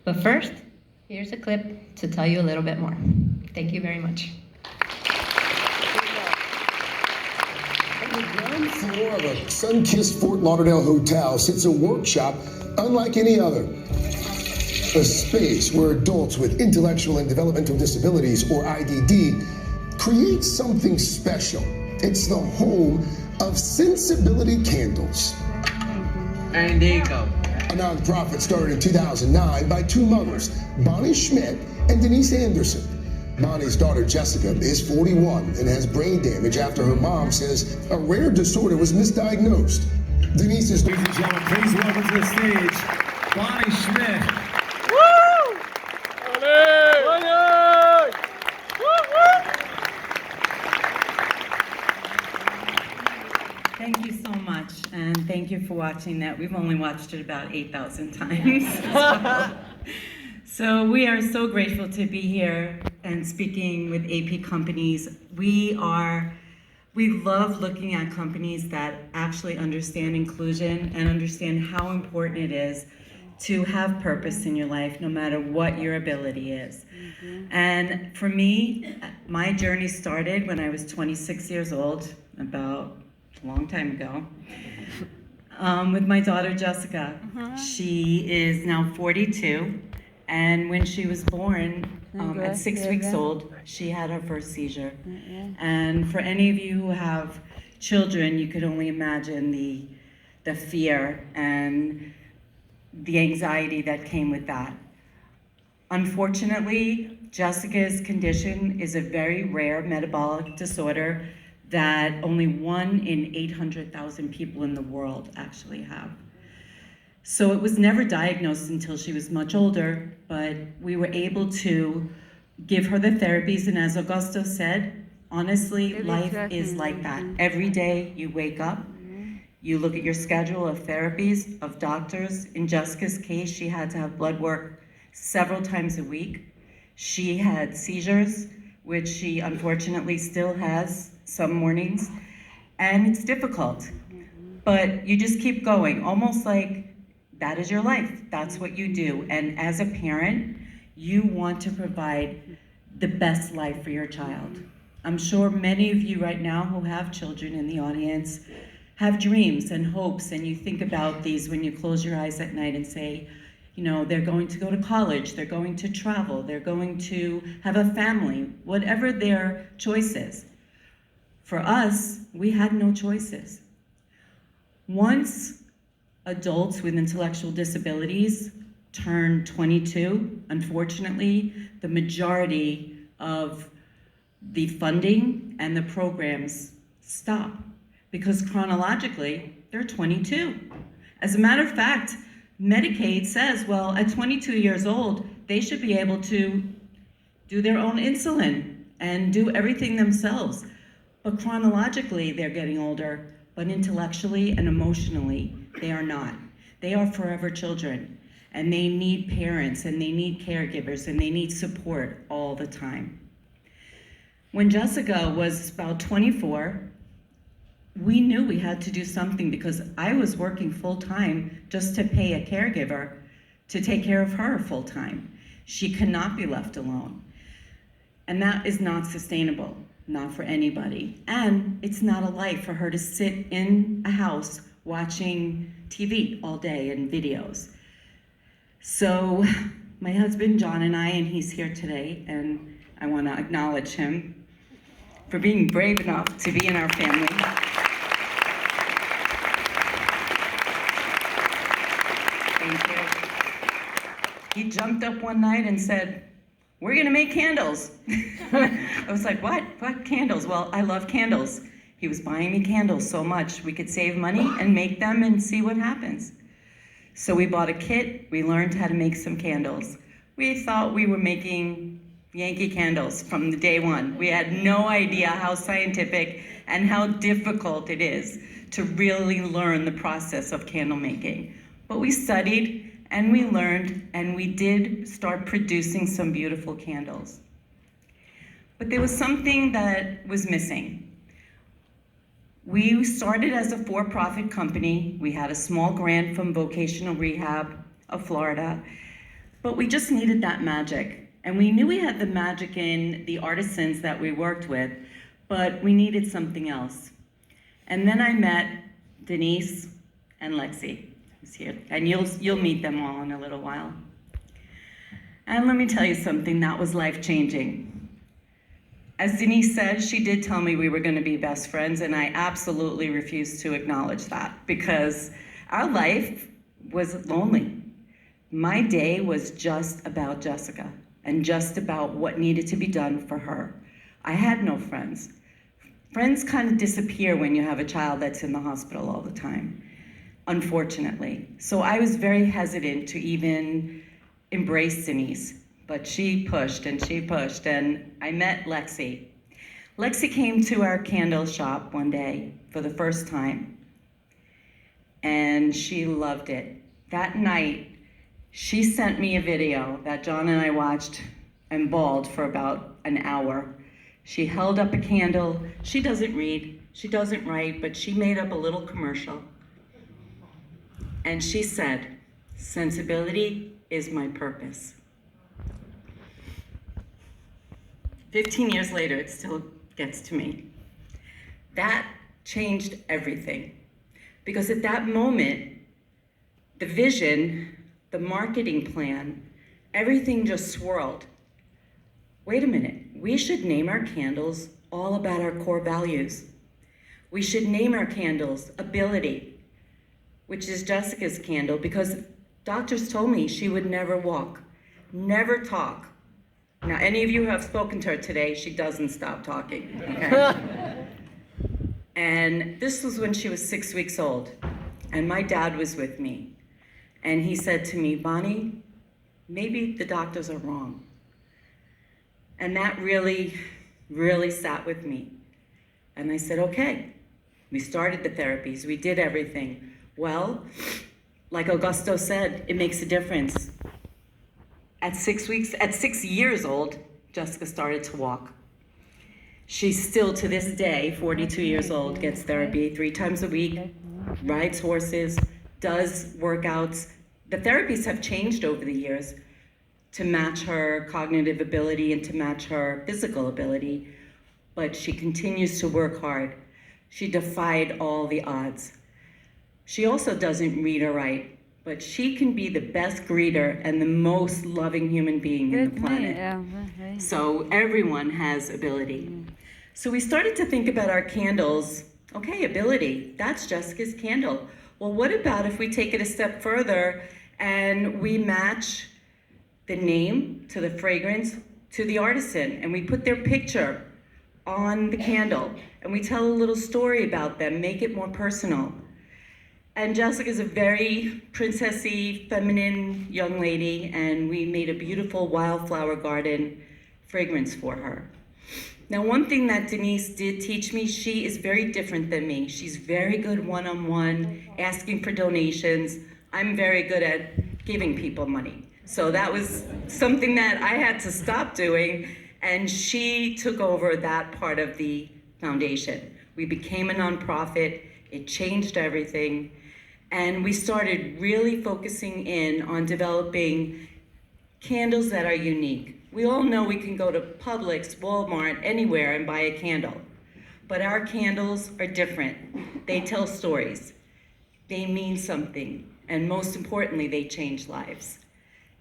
But first, here's a clip to tell you a little bit more. Thank you very much. On the ground floor of a sun-kissed Fort Lauderdale hotel sits a workshop unlike any other. A space where adults with intellectual and developmental disabilities, or IDD, create something special. It's the home of ScentsAbility Candles. And there you go. A nonprofit started in 2009 by two mothers, Bonnie Schmidt and Denise Anderson. Bonnie's daughter Jessica is 41 and has brain damage after her mom says a rare disorder was misdiagnosed. Denise's Ladies and gentlemen, please welcome to the stage, Bonnie Schmidt. Thank you so much, and thank you for watching that. We've only watched it about 8,000 times. So we are so grateful to be here and speaking with AP companies. We love looking at companies that actually understand inclusion and understand how important it is to have purpose in your life, no matter what your ability is. And for me, my journey started when I was 26 years old, about a long time ago, with my daughter Jessica. She is now 42, and when she was born, at 6 weeks old, she had her first seizure. And for any of you who have children, you could only imagine the fear and the anxiety that came with that. Unfortunately, Jessica's condition is a very rare metabolic disorder that only 1 in 800,000 people in the world actually have. So it was never diagnosed until she was much older, but we were able to give her the therapies, and as Augusto said, honestly, life is like that. Every day you wake up, you look at your schedule of therapies, of doctors. In Jessica's case, she had to have blood work several times a week. She had seizures, which she unfortunately still has some mornings, and it's difficult. But you just keep going, almost like that is your life. That's what you do. And as a parent, you want to provide the best life for your child. I'm sure many of you right now who have children in the audience have dreams and hopes, and you think about these when you close your eyes at night and say, you know, they're going to go to college, they're going to travel, they're going to have a family, whatever their choice is. For us, we had no choices. Once adults with intellectual disabilities turn 22, unfortunately, the majority of the funding and the programs stop because chronologically, they're 22. As a matter of fact, Medicaid says, well, at 22 years old, they should be able to do their own insulin and do everything themselves. But chronologically, they're getting older, but intellectually and emotionally, they are not. They are forever children, and they need parents, and they need caregivers, and they need support all the time. When Jessica was about 24, we knew we had to do something because I was working full-time just to pay a caregiver to take care of her full-time. She cannot be left alone. And that is not sustainable, not for anybody. And it's not a life for her to sit in a house watching TV all day and videos. So my husband, John, and I, and he's here today, and I want to acknowledge him for being brave enough to be in our family. Thank you. He jumped up one night and said, "We're gonna make candles." I was like, what? What candles? Well, I love candles. He was buying me candles so much we could save money and make them and see what happens. So we bought a kit, we learned how to make some candles. We thought we were making Yankee candles from the day one. We had no idea how scientific and how difficult it is to really learn the process of candle making. But we studied and we learned, and we did start producing some beautiful candles. But there was something that was missing. We started as a for-profit company. We had a small grant from Vocational Rehab of Florida, But we just needed that magic. And we knew we had the magic in the artisans that we worked with, but we needed something else. And then I met Denise and Lexi, who's here. And you'll meet them all in a little while. And let me tell you something, that was life-changing. As Denise said, she did tell me we were going to be best friends, and I absolutely refused to acknowledge that because our life was lonely. My day was just about Jessica and just about what needed to be done for her. I had no friends. Friends kind of disappear when you have a child that's in the hospital all the time, unfortunately. So I was very hesitant to even embrace Denise, but she pushed and I met Lexi. Lexi came to our candle shop one day for the first time, and she loved it. That night, she sent me a video that John and I watched and bawled for about an hour. She held up a candle. She doesn't read, she doesn't write, but she made up a little commercial. And she said, "ScentsAbility is my purpose." 15 years later, it still gets to me. That changed everything. Because at that moment, the vision, the marketing plan, everything just swirled. Wait a minute, we should name our candles all about our core values. We should name our candles Ability, which is Jessica's candle, because doctors told me she would never walk, never talk. Now, any of you who have spoken to her today, she doesn't stop talking, okay? And this was when she was 6 weeks old, and my dad was with me. And he said to me, "Bonnie, maybe the doctors are wrong." And that really, really sat with me. And I said, okay. We started the therapies, we did everything. Well, like Augusto said, it makes a difference. At 6 years old, Jessica started to walk. She's still, to this day, 42 years old, gets therapy 3 times a week, rides horses, does workouts. The therapies have changed over the years to match her cognitive ability and to match her physical ability, but she continues to work hard. She defied all the odds. She also doesn't read or write, but she can be the best greeter and the most loving human being in the planet. So everyone has ability. So we started to think about our candles. Okay, Ability, that's Jessica's candle. Well, what about if we take it a step further and we match the name to the fragrance to the artisan, and we put their picture on the candle, and we tell a little story about them, make it more personal. And Jessica's a very princessy, feminine young lady, and we made a beautiful wildflower garden fragrance for her. Now, one thing that Denise did teach me, she is very different than me. She's very good one-on-one, asking for donations. I'm very good at giving people money. So that was something that I had to stop doing, and she took over that part of the foundation. We became a nonprofit, it changed everything, and we started really focusing in on developing candles that are unique. We all know we can go to Publix, Walmart, anywhere and buy a candle, but our candles are different. They tell stories, they mean something, and most importantly, they change lives.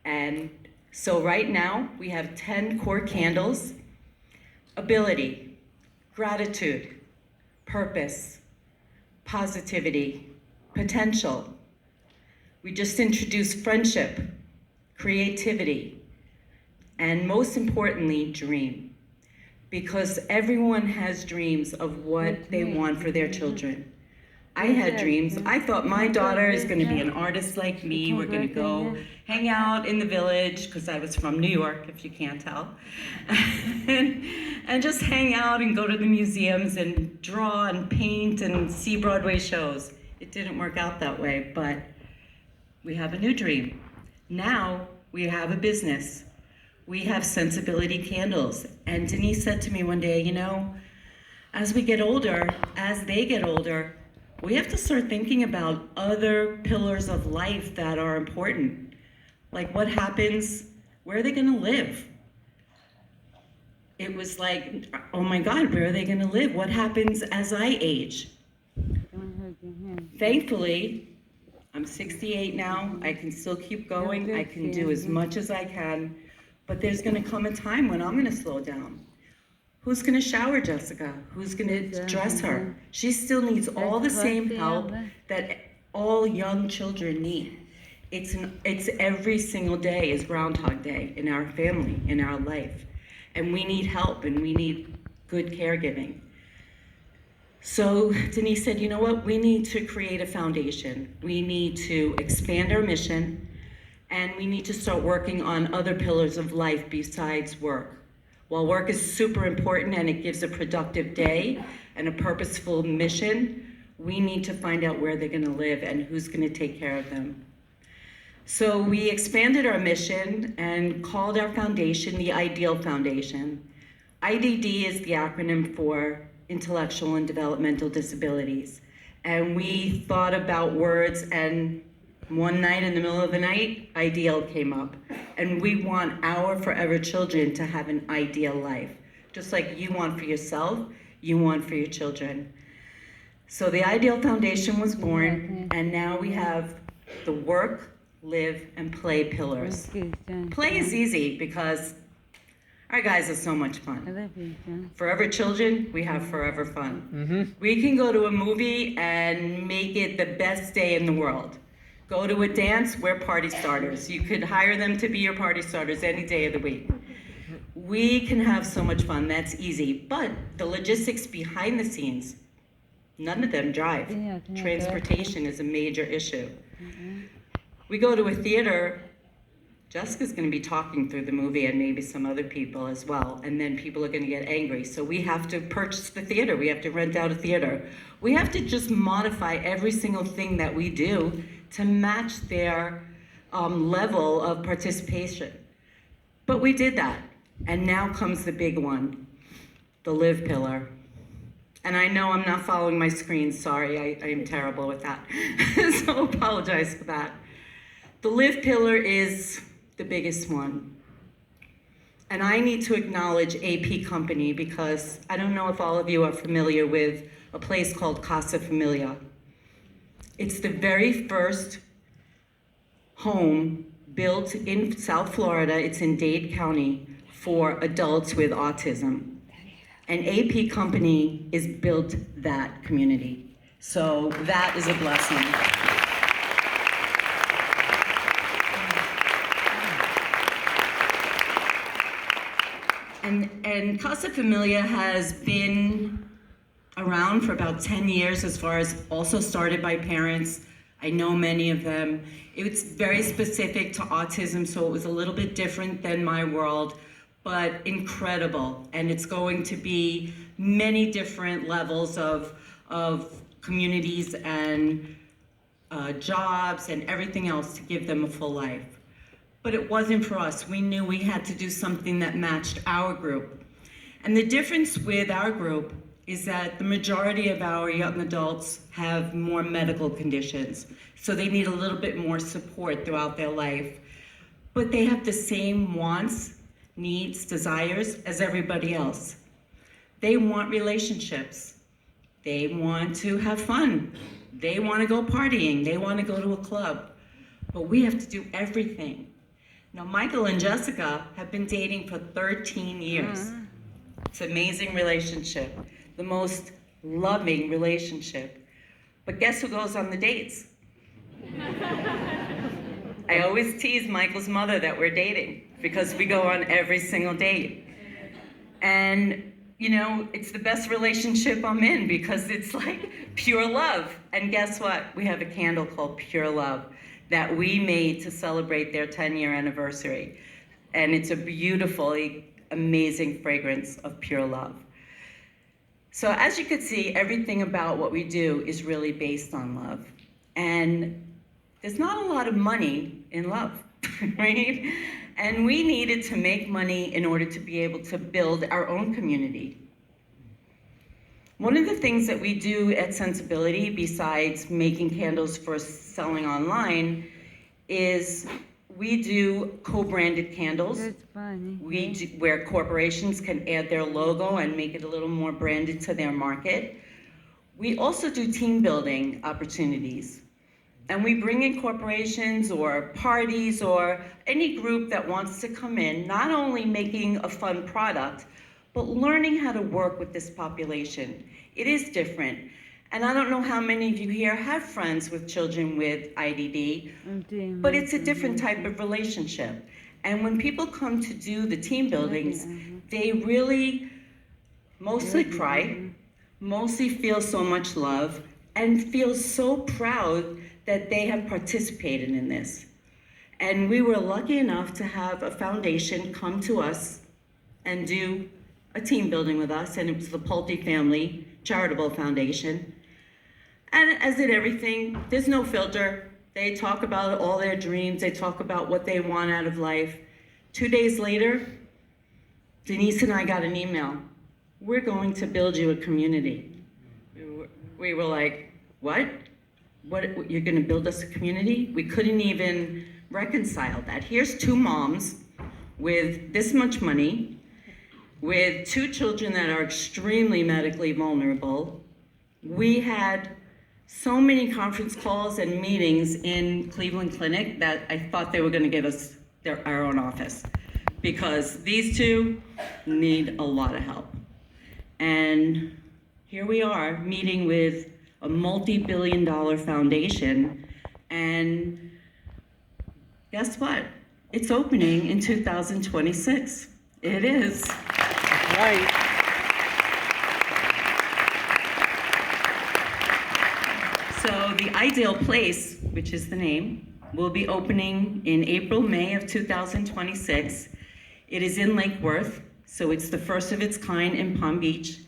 And so right now, we have 10 core candles: Ability, Gratitude, Purpose, Positivity, Potential. We just introduced Friendship, Creativity, and most importantly, Dream. Because everyone has dreams of what they want for their children. I had dreams. I thought my daughter is going to be an artist like me. We're going to go hang out in the village, because I was from New York, if you can't tell, and just hang out and go to the museums and draw and paint and see Broadway shows. It didn't work out that way, but we have a new dream. Now we have a business. We have ScentsAbility candles. And Denise said to me one day, you know, as we get older, as they get older, we have to start thinking about other pillars of life that are important. Like, what happens? Where are they gonna live? It was like, oh my God, where are they gonna live? What happens as I age? Thankfully, I'm 68 now. I can still keep going. I can do as much as I can. But there's gonna come a time when I'm gonna slow down. Who's gonna shower Jessica? Who's gonna dress her? She still needs all the same help that all young children need. It's every single day is Groundhog Day in our family, in our life. And we need help and we need good caregiving. So Denise said, you know what? We need to create a foundation. We need to expand our mission, and we need to start working on other pillars of life besides work. While work is super important and it gives a productive day and a purposeful mission, we need to find out where they're gonna live and who's gonna take care of them. So we expanded our mission and called our foundation the Ideal Foundation. IDD is the acronym for Intellectual and Developmental Disabilities. And we thought about words, and one night in the middle of the night, Ideal came up. And we want our forever children to have an ideal life. Just like you want for yourself, you want for your children. So the Ideal Foundation was born, and now we have the work, live, and play pillars. Play is easy because our guys are so much fun. Forever children, we have forever fun. We can go to a movie and make it the best day in the world. Go to a dance, we're party starters. You could hire them to be your party starters any day of the week. We can have so much fun, that's easy. But the logistics behind the scenes, none of them drive. Transportation is a major issue. We go to a theater, Jessica's gonna be talking through the movie and maybe some other people as well, and then people are gonna get angry. So we have to purchase the theater, we have to rent out a theater. We have to just modify every single thing that we do to match their level of participation. But we did that, and now comes the big one, the live pillar. And I know I'm not following my screen, sorry, I am terrible with that. So apologize for that. The live pillar is the biggest one. And I need to acknowledge AP Company because I don't know if all of you are familiar with a place called Casa Familia. It's the very first home built in South Florida, it's in Dade County, for adults with autism. And AP Company is built that community. So that is a blessing. And Casa Familia has been around for about 10 years as far as also started by parents. I know many of them. It's very specific to autism, so it was a little bit different than my world, but incredible. And it's going to be many different levels of communities and jobs and everything else to give them a full life. But it wasn't for us. We knew we had to do something that matched our group. And the difference with our group is that the majority of our young adults have more medical conditions. So they need a little bit more support throughout their life. But they have the same wants, needs, desires as everybody else. They want relationships. They want to have fun. They want to go partying. They want to go to a club. But we have to do everything. Now, Michael and Jessica have been dating for 13 years. It's an amazing relationship, the most loving relationship. But guess who goes on the dates? I always tease Michael's mother that we're dating because we go on every single date. And, you know, it's the best relationship I'm in because it's like pure love. And guess what? We have a candle called Pure Love that we made to celebrate their 10-year anniversary. And it's a beautifully amazing fragrance of pure love. So as you could see, everything about what we do is really based on love. And there's not a lot of money in love, right? And we needed to make money in order to be able to build our own community. One of the things that we do at ScentsAbility, besides making candles for selling online, is We do co-branded candles. That's funny. Where corporations can add their logo and make it a little more branded to their market. We also do team building opportunities. And we bring in corporations or parties or any group that wants to come in, not only making a fun product, but learning how to work with this population. It is different. And I don't know how many of you here have friends with children with IDD, but it's a different type of relationship. And when people come to do the team buildings, they really mostly cry, mostly feel so much love, and feel so proud that they have participated in this. And we were lucky enough to have a foundation come to us and do a team building with us, and it was the Pulte Family Charitable Foundation. And as in everything, there's no filter. They talk about all their dreams, they talk about what they want out of life. 2 days later, Denise and I got an email. We're going to build you a community. We were like, what? What, you're gonna build us a community? We couldn't even reconcile that. Here's 2 moms with this much money, with 2 children that are extremely medically vulnerable. We had so many conference calls and meetings in Cleveland Clinic that I thought they were gonna give us our own office, because these 2 need a lot of help. And here we are meeting with a multi-billion-dollar foundation, and guess what? It's opening in 2026. It is. Right. So the Ideal Place, which is the name, will be opening in April, May of 2026. It is in Lake Worth, so it's the first of its kind in Palm Beach.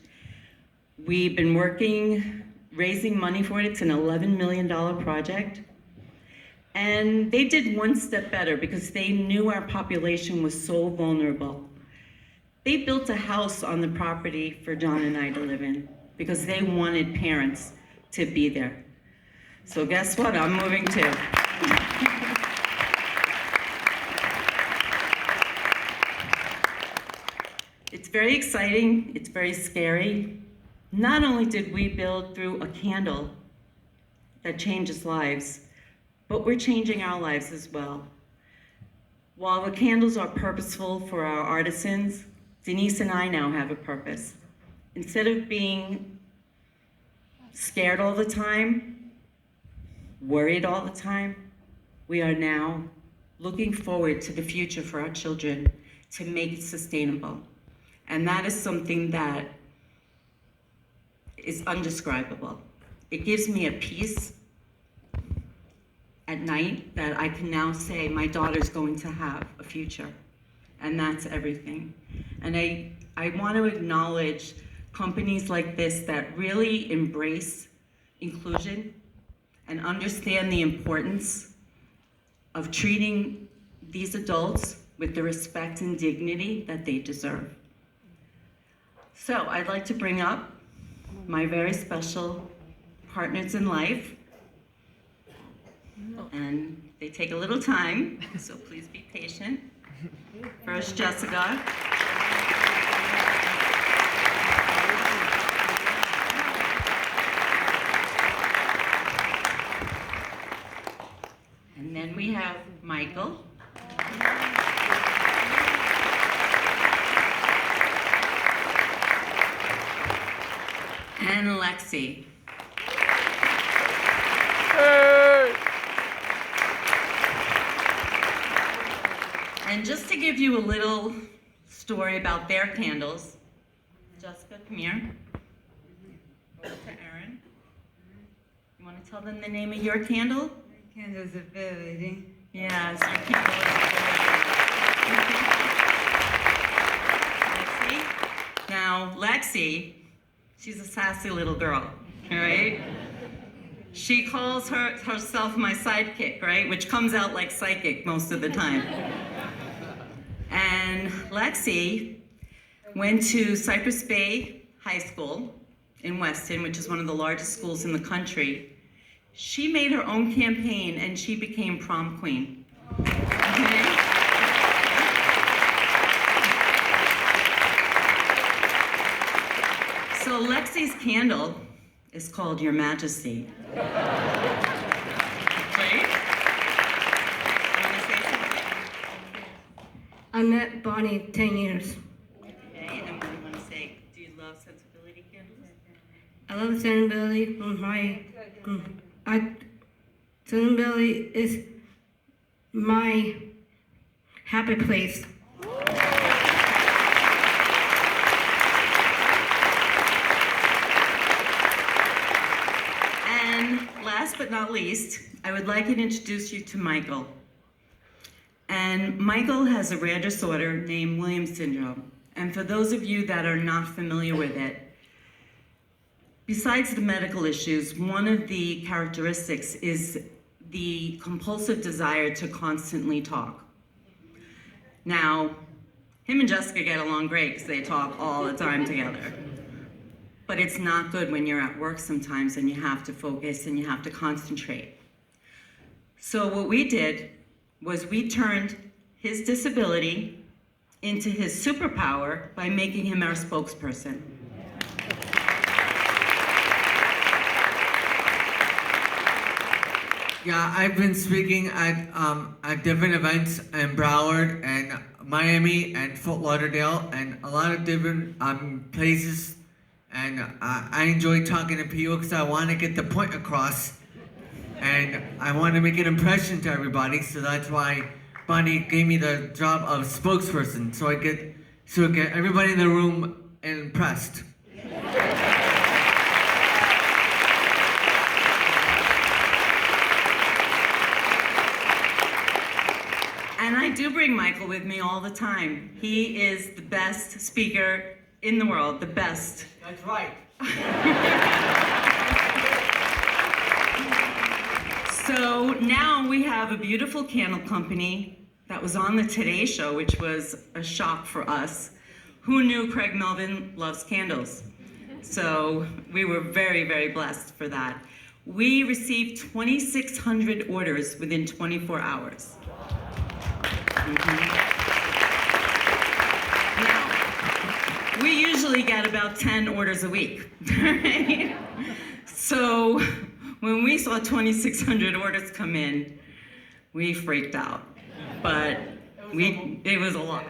We've been raising money for it. It's an $11 million project. And they did one step better because they knew our population was so vulnerable. They built a house on the property for John and I to live in because they wanted parents to be there. So guess what? I'm moving too. It's very exciting. It's very scary. Not only did we build through a candle that changes lives, but we're changing our lives as well. While the candles are purposeful for our artisans, Denise and I now have a purpose. Instead of being scared all the time, worried all the time, we are now looking forward to the future for our children to make it sustainable. And that is something that is undescribable. It gives me a peace at night that I can now say my daughter's going to have a future, and that's everything. And I want to acknowledge companies like this that really embrace inclusion and understand the importance of treating these adults with the respect and dignity that they deserve. So I'd like to bring up my very special partners in life. And they take a little time, so please be patient. First, Jessica. And then we have Michael. And Lexi. And just to give you a little story about their candles, Jessica, come here. Over to Erin. You want to tell them the name of your candle? ScentsAbility. Yes, your candle is Lexi. Now, Lexi, she's a sassy little girl, all right? She calls herself my sidekick, right? Which comes out like psychic most of the time. And Lexi went to Cypress Bay High School in Weston, which is one of the largest schools in the country. She made her own campaign and she became prom queen. Okay. So Lexi's candle is called Your Majesty. Right? Wanna say something? I met Bonnie 10 years. Okay, and what do you want to say? Do you love ScentsAbility candles? I love ScentsAbility. ScentsAbility is my happy place. And last but not least, I would like to introduce you to Michael. And Michael has a rare disorder named Williams syndrome. And for those of you that are not familiar with it, besides the medical issues, one of the characteristics is the compulsive desire to constantly talk. Now, him and Jessica get along great because they talk all the time together. But it's not good when you're at work sometimes and you have to focus and you have to concentrate. So what we did was we turned his disability into his superpower by making him our spokesperson. Yeah, I've been speaking at different events in Broward and Miami and Fort Lauderdale and a lot of different places. And I enjoy talking to people because I want to get the point across. And I want to make an impression to everybody, so that's why Bonnie gave me the job of spokesperson, so I get everybody in the room impressed. And I do bring Michael with me all the time. He is the best speaker in the world, the best. That's right. So now we have a beautiful candle company that was on the Today Show, which was a shock for us. Who knew Craig Melvin loves candles? So we were very, very blessed for that. We received 2,600 orders within 24 hours. Now, we usually get about 10 orders a week, right? So when we saw 2,600 orders come in, we freaked out, but it was a lot.